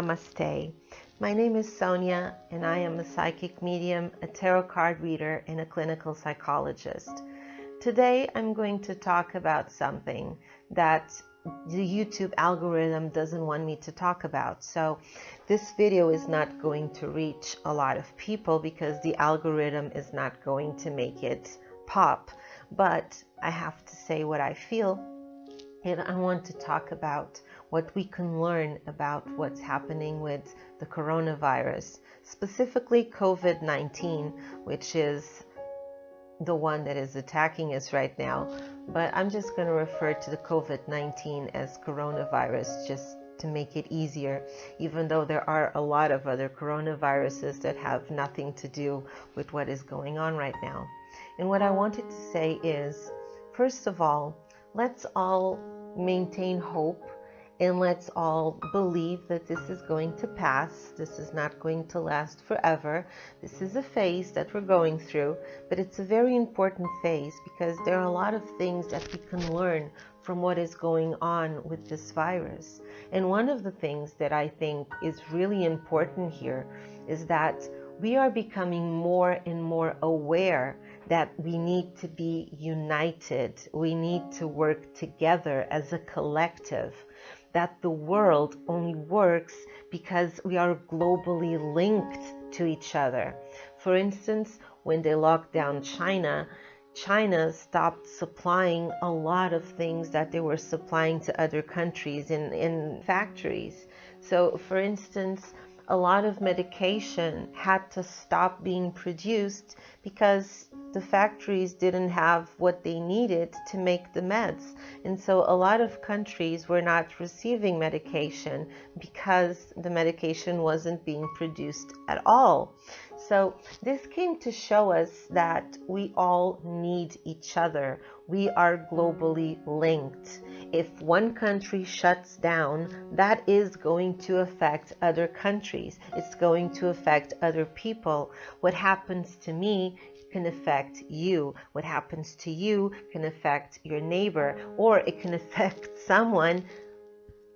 Namaste. My name is Sonia and I am a psychic medium, a tarot card reader, and a clinical psychologist. Today I'm going to talk about something that the YouTube algorithm doesn't want me to talk about. So this video is not going to reach a lot of people because the algorithm is not going to make it pop. But I have to say what I feel, and I want to talk about what we can learn about what's happening with the coronavirus, specifically COVID-19, which is the one that is attacking us right now. But I'm just going to refer to the COVID-19 as coronavirus just to make it easier, even though there are a lot of other coronaviruses that have nothing to do with what is going on right now. And what I wanted to say is, first of all, let's all maintain hope and let's all believe that this is going to pass. This is not going to last forever. This is a phase that we're going through, but it's a very important phase because there are a lot of things that we can learn from what is going on with this virus. And one of the things that I think is really important here is that we are becoming more and more aware that we need to be united. We need to work together as a collective. That the world only works because we are globally linked to each other. For instance, when they locked down China stopped supplying a lot of things that they were supplying to other countries in factories. So, for instance, a lot of medication had to stop being produced because the factories didn't have what they needed to make the meds. And so a lot of countries were not receiving medication because the medication wasn't being produced at all. So this came to show us that we all need each other. We are globally linked. If one country shuts down, that is going to affect other countries. It's going to affect other people. What happens to me can affect you. What happens to you can affect your neighbor, or it can affect someone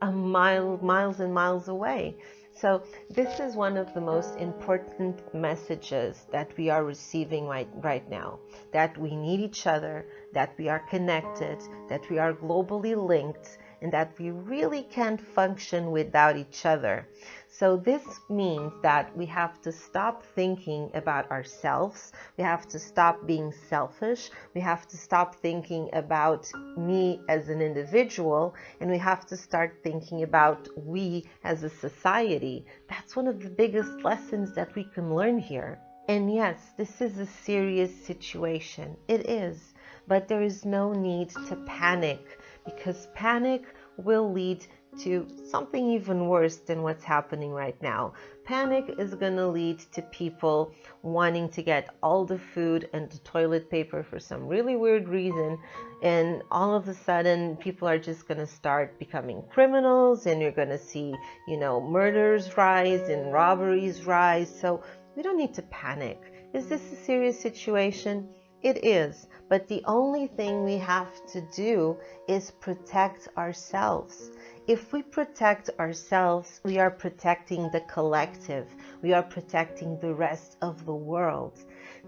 miles and miles away. So this is one of the most important messages that we are receiving right now, that we need each other, that we are connected, that we are globally linked, and that we really can't function without each other. So this means that we have to stop thinking about ourselves. We have to stop being selfish. We have to stop thinking about me as an individual, and we have to start thinking about we as a society. That's one of the biggest lessons that we can learn here. And yes, this is a serious situation. It is. But there is no need to panic, because panic will lead to something even worse than what's happening right now. Panic is going to lead to people wanting to get all the food and the toilet paper for some really weird reason, and all of a sudden people are just going to start becoming criminals, and you're going to see, murders rise and robberies rise. So we don't need to panic. Is this a serious situation? It is, but the only thing we have to do is protect ourselves. If we protect ourselves, we are protecting the collective. We are protecting the rest of the world.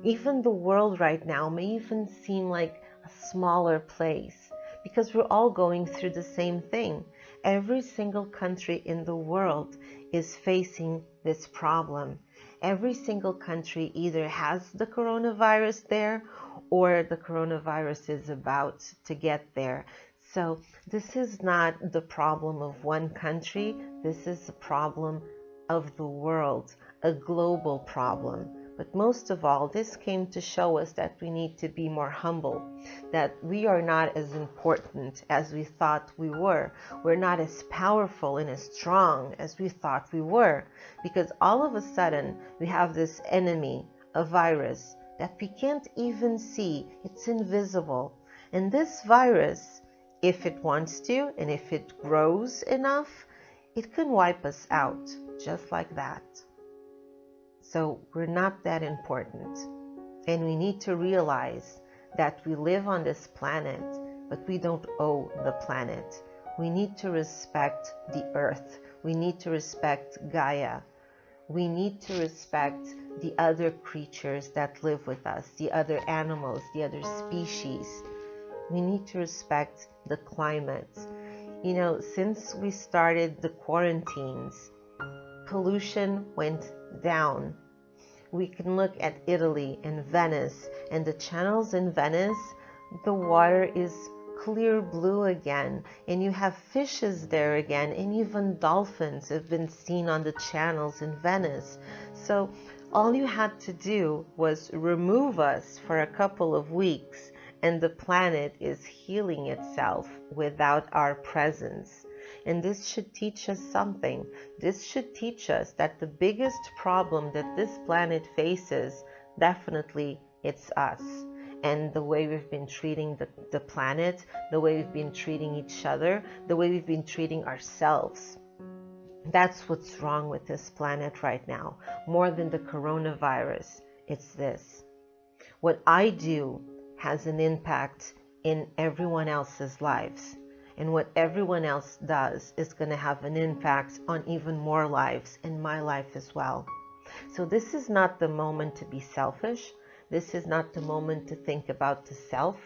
Even the world right now may even seem like a smaller place because we're all going through the same thing. Every single country in the world is facing this problem. Every single country either has the coronavirus there or the coronavirus is about to get there. So this is not the problem of one country. This is the problem of the world, a global problem. But most of all, this came to show us that we need to be more humble, that we are not as important as we thought we were. We're not as powerful and as strong as we thought we were, because all of a sudden we have this enemy, a virus, that we can't even see. It's invisible. And this virus, if it wants to, and if it grows enough, it can wipe us out just like that. So we're not that important. And we need to realize that we live on this planet, but we don't owe the planet. We need to respect the earth. We need to respect Gaia. We need to respect the other creatures that live with us, the other animals, the other species. We need to respect the climate. You know, since we started the quarantines, pollution went down. We can look at Italy and Venice, and the channels in Venice, the water is clear blue again, and you have fishes there again, and even dolphins have been seen on the channels in Venice. So all you had to do was remove us for a couple of weeks, and the planet is healing itself without our presence. And this should teach us something. This should teach us that the biggest problem that this planet faces, definitely it's us. And the way we've been treating the planet, the way we've been treating each other, the way we've been treating ourselves. That's what's wrong with this planet right now. More than the coronavirus, it's this. What I do has an impact in everyone else's lives. And what everyone else does is going to have an impact on even more lives, and my life as well. So this is not the moment to be selfish. This is not the moment to think about the self.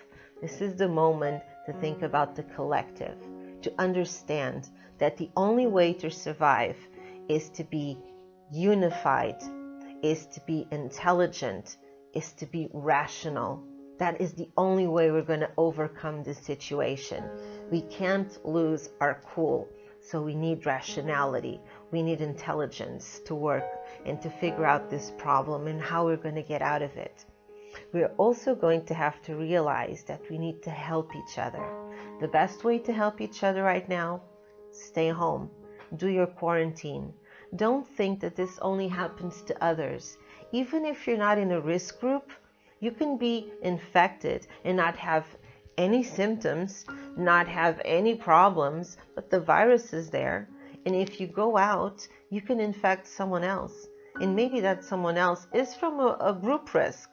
This is the moment to think about the collective, to understand that the only way to survive is to be unified, is to be intelligent, is to be rational. That is the only way we're going to overcome this situation. We can't lose our cool. So we need rationality. We need intelligence to work and to figure out this problem and how we're going to get out of it. We're also going to have to realize that we need to help each other. The best way to help each other right now, stay home. Do your quarantine. Don't think that this only happens to others. Even if you're not in a risk group, you can be infected and not have any symptoms, not have any problems, but the virus is there. And if you go out, you can infect someone else. And maybe that someone else is from a group risk,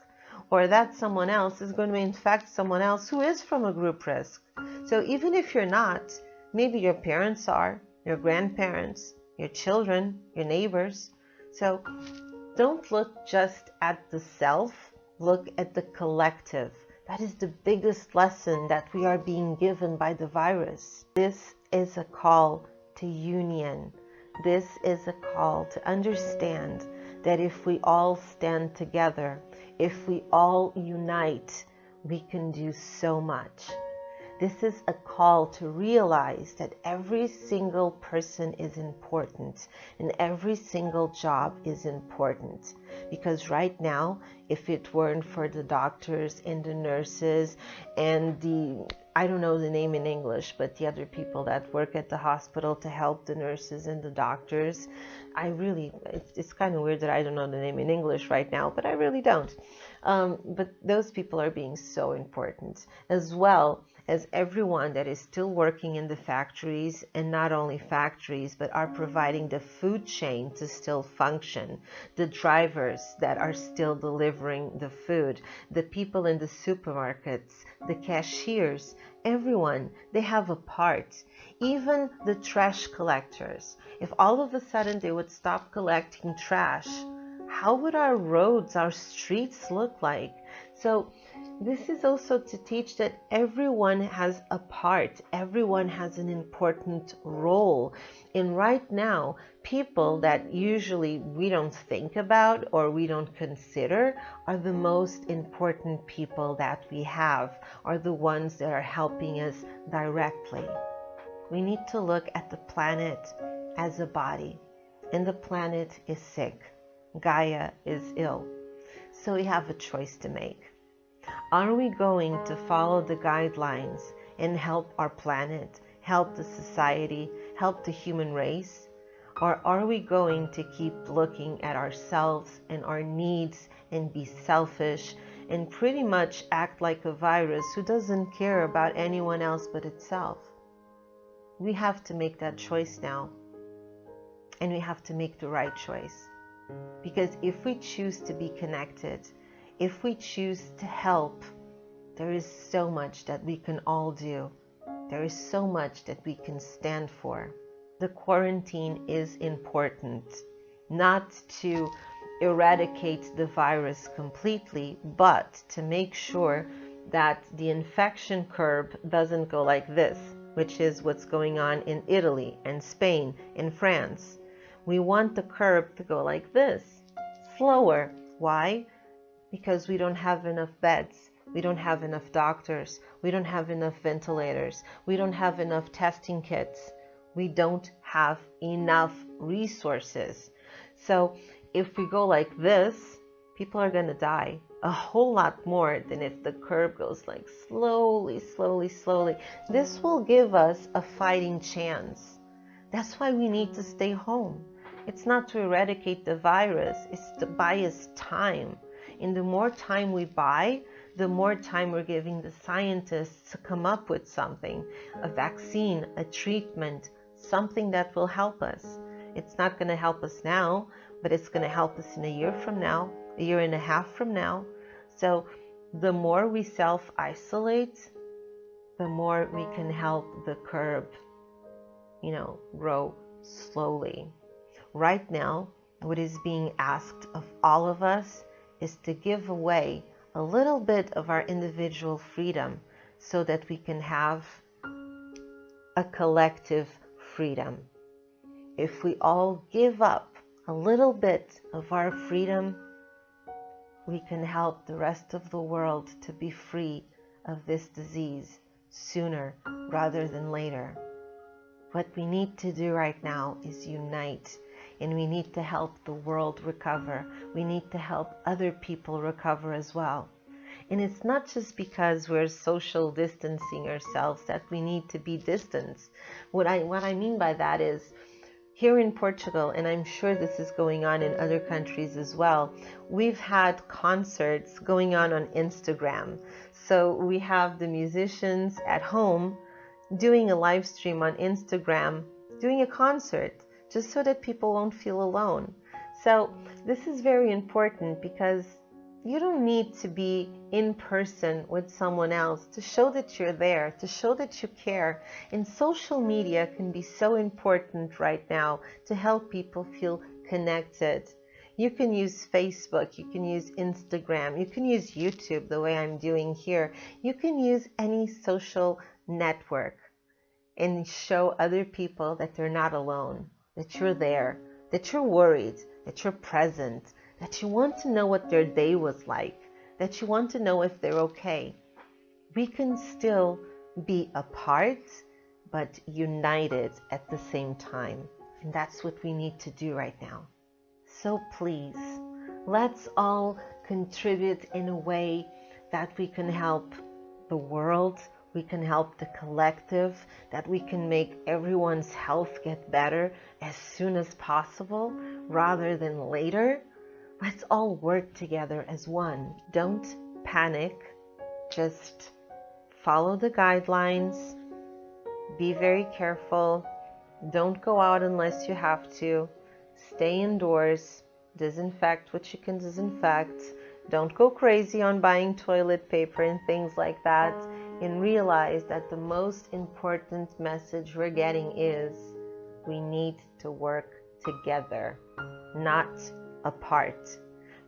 or that someone else is going to infect someone else who is from a group risk. So even if you're not, maybe your parents are, your grandparents, your children, your neighbors. So don't look just at the self, look at the collective. That is the biggest lesson that we are being given by the virus. This is a call to union. This is a call to understand that if we all stand together, if we all unite, we can do so much. This is a call to realize that every single person is important and every single job is important. Because right now, if it weren't for the doctors and the nurses and I don't know the name in English, but the other people that work at the hospital to help the nurses and the doctors, it's kind of weird that I don't know the name in English right now, but I really don't. But those people are being so important, as well as everyone that is still working in the factories, and not only factories, but are providing the food chain to still function, the drivers that are still delivering the food, the people in the supermarkets, the cashiers, everyone, they have a part. Even the trash collectors. If all of a sudden they would stop collecting trash, how would our roads, our streets look like? So this is also to teach that everyone has a part, everyone has an important role. And right now, people that usually we don't think about or we don't consider are the most important people that we have, are the ones that are helping us directly. We need to look at the planet as a body, and the planet is sick. Gaia is ill. So we have a choice to make. Are we going to follow the guidelines and help our planet, help the society, help the human race? Or are we going to keep looking at ourselves and our needs and be selfish and pretty much act like a virus who doesn't care about anyone else but itself? We have to make that choice now. And we have to make the right choice. Because if we choose to be connected, if we choose to help, there is so much that we can all do. There is so much that we can stand for. the quarantine is important, not to eradicate the virus completely, but to make sure that the infection curve doesn't go like this, which is what's going on in Italy and Spain and France. We want the curve to go like this, slower. Why? Because we don't have enough beds. We don't have enough doctors. We don't have enough ventilators. We don't have enough testing kits. We don't have enough resources. So if we go like this, people are going to die a whole lot more than if the curve goes like slowly, slowly, slowly. This will give us a fighting chance. That's why we need to stay home. It's not to eradicate the virus, it's to buy us time. And the more time we buy, the more time we're giving the scientists to come up with something, a vaccine, a treatment, something that will help us. It's not going to help us now, but it's going to help us in a year from now, a year and a half from now. So the more we self-isolate, the more we can help the curve, grow slowly. Right now, what is being asked of all of us is to give away a little bit of our individual freedom so that we can have a collective freedom. If we all give up a little bit of our freedom, we can help the rest of the world to be free of this disease sooner rather than later. What we need to do right now is unite, and we need to help the world recover. We need to help other people recover as well. And it's not just because we're social distancing ourselves that we need to be distanced. What I mean by that is, here in Portugal, and I'm sure this is going on in other countries as well, we've had concerts going on Instagram. So we have the musicians at home doing a live stream on Instagram, doing a concert, just so that people won't feel alone. So this is very important because you don't need to be in person with someone else to show that you're there, to show that you care. And social media can be so important right now to help people feel connected. You can use Facebook, you can use Instagram, you can use YouTube the way I'm doing here. You can use any social network and show other people that they're not alone, that you're there, that you're worried, that you're present, that you want to know what their day was like, that you want to know if they're okay. We can still be apart, but united at the same time. And that's what we need to do right now. So please, let's all contribute in a way that we can help the world, we can help the collective, that we can make everyone's health get better as soon as possible rather than later. Let's all work together as one. Don't panic. Just follow the guidelines. Be very careful. Don't go out unless you have to. Stay indoors. Disinfect what you can disinfect. Don't go crazy on buying toilet paper and things like that. And realize that the most important message we're getting is we need to work together, not apart.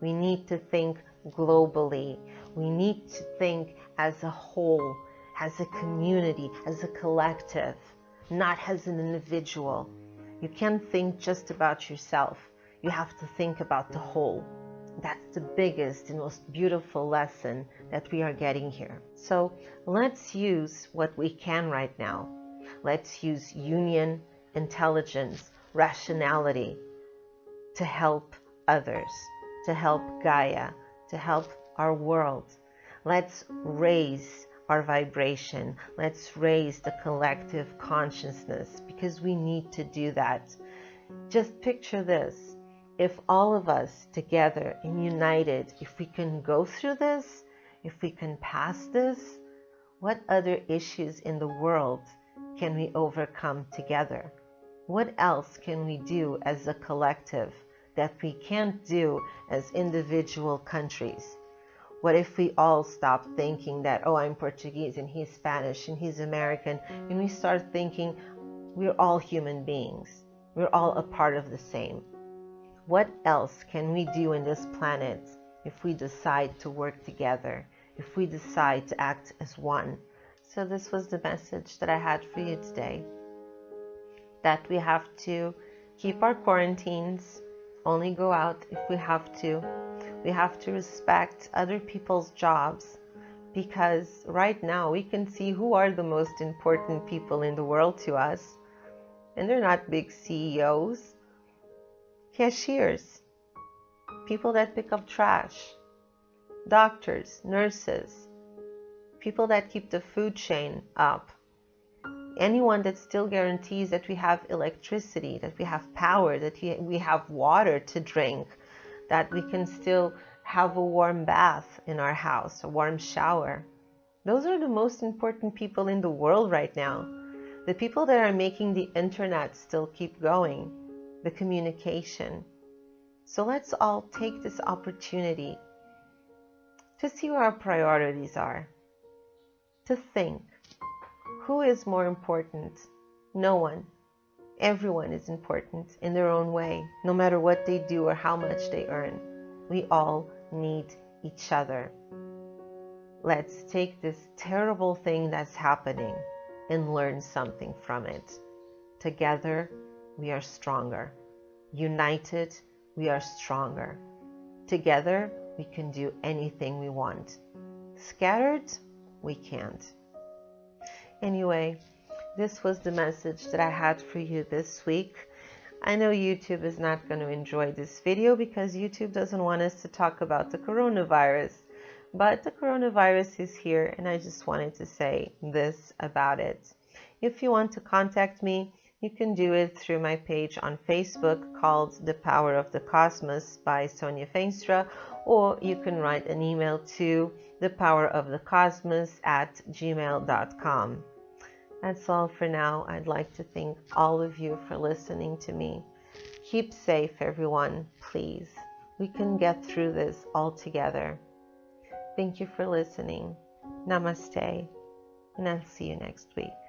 We need to think globally. We need to think as a whole, as a community, as a collective, not as an individual. You can't think just about yourself. You have to think about the whole. That's the biggest and most beautiful lesson that we are getting here. So let's use what we can right now. Let's use union, intelligence, rationality to help others, to help Gaia, to help our world. Let's raise our vibration. Let's raise the collective consciousness because we need to do that. Just picture this. If all of us together and united, if we can go through this, if we can pass this, what other issues in the world can we overcome together? What else can we do as a collective that we can't do as individual countries? What if we all stop thinking that, oh, I'm Portuguese and he's Spanish and he's American, and we start thinking, We're all human beings. We're all a part of the same. What else can we do in this planet if we decide to work together, if we decide to act as one? So this was the message that I had for you today. That we have to keep our quarantines, only go out if we have to. We have to respect other people's jobs, because right now we can see who are the most important people in the world to us. And they're not big CEOs. Cashiers, people that pick up trash, doctors, nurses, people that keep the food chain up, anyone that still guarantees that we have electricity, that we have power, that we have water to drink, that we can still have a warm bath in our house, a warm shower. Those are the most important people in the world right now. The people that are making the internet still keep going, the communication. So let's all take this opportunity to see where our priorities are, to think, who is more important? No one. Everyone is important in their own way, no matter what they do or how much they earn. We all need each other. Let's take this terrible thing that's happening and learn something from it. Together, we are stronger. United, we are stronger. Together, we can do anything we want. Scattered, we can't. Anyway, this was the message that I had for you this week. I know YouTube is not going to enjoy this video because YouTube doesn't want us to talk about the coronavirus. But the coronavirus is here, and I just wanted to say this about it. If you want to contact me, you can do it through my page on Facebook called The Power of the Cosmos by Sónia Veenstra, or you can write an email to thepowerofthecosmos@gmail.com. That's all for now. I'd like to thank all of you for listening to me. Keep safe, everyone, please. We can get through this all together. Thank you for listening. Namaste, and I'll see you next week.